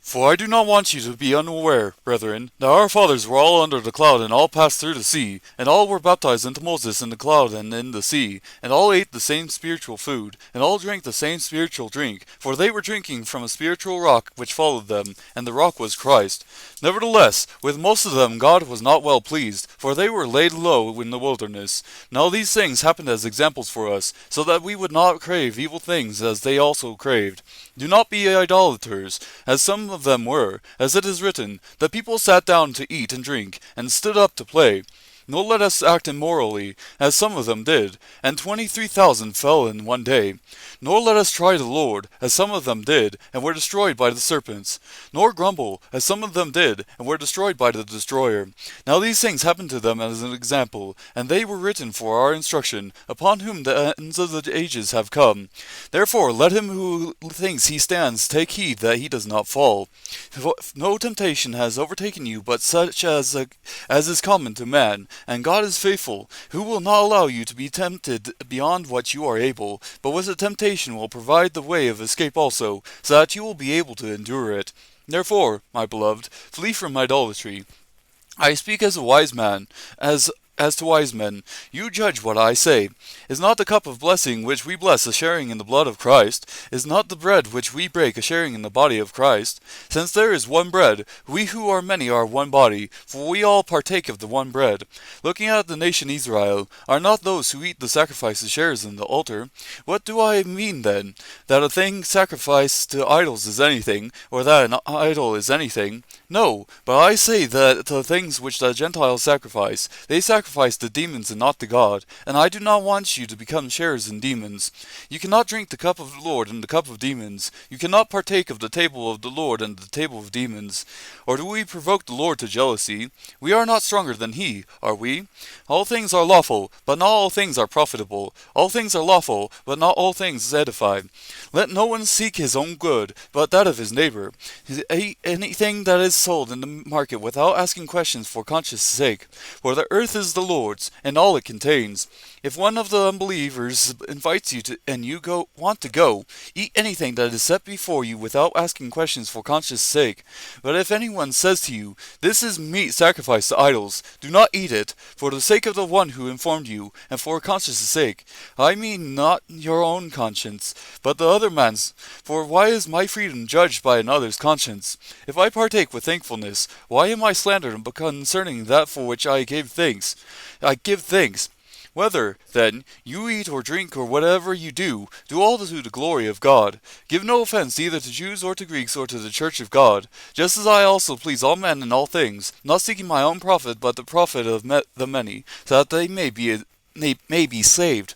For I do not want you to be unaware, brethren, that our fathers were all under the cloud, and all passed through the sea, and all were baptized into Moses in the cloud and in the sea, and all ate the same spiritual food, and all drank the same spiritual drink, for they were drinking from a spiritual rock which followed them, and the rock was Christ. Nevertheless, with most of them God was not well pleased, for they were laid low in the wilderness. Now these things happened as examples for us, so that we would not crave evil things as they also craved. Do not be idolaters, as some of them were, as it is written, the people sat down to eat and drink, and stood up to play. Nor let us act immorally, as some of them did, and 23,000 fell in one day. Nor let us try the Lord, as some of them did, and were destroyed by the serpents. Nor grumble, as some of them did, and were destroyed by the destroyer. Now these things happened to them as an example, and they were written for our instruction, upon whom the ends of the ages have come. Therefore let him who thinks he stands take heed that he does not fall. For no temptation has overtaken you but such as is common to man, and God is faithful, who will not allow you to be tempted beyond what you are able, but with the temptation will provide the way of escape also, so that you will be able to endure it. Therefore, my beloved, flee from idolatry. I speak as a wise man, as to wise men. You judge what I say. Is not the cup of blessing which we bless a sharing in the blood of Christ? Is not the bread which we break a sharing in the body of Christ? Since there is one bread, we who are many are one body, for we all partake of the one bread. Looking at the nation Israel, are not those who eat the sacrifices sharers in the altar? What do I mean then? That a thing sacrificed to idols is anything, or that an idol is anything? No, but I say that the things which the Gentiles sacrifice, they sacrifice to demons and not to God, and I do not want you to become sharers in demons. You cannot drink the cup of the Lord and the cup of demons. You cannot partake of the table of the Lord and the table of demons. Or do we provoke the Lord to jealousy? We are not stronger than he, are we? All things are lawful, but not all things are profitable. All things are lawful, but not all things edify. Let no one seek his own good, but that of his neighbor. Anything that is sold in the market without asking questions for conscience sake, for the earth is the Lord's, and all it contains. If one of the unbelievers invites you to, and you want to go, eat anything that is set before you without asking questions for conscience sake. But if anyone says to you, "This is meat sacrificed to idols," do not eat it, for the sake of the one who informed you, and for conscience sake. I mean not your own conscience, but the other man's. For why is my freedom judged by another's conscience? If I partake with thankfulness, why am I slandered concerning that for which I give thanks? Whether, then, you eat or drink or whatever you do, do all to the glory of God. Give no offense either to Jews or to Greeks or to the church of God, just as I also please all men in all things, not seeking my own profit but the profit of the many, so that they may be saved.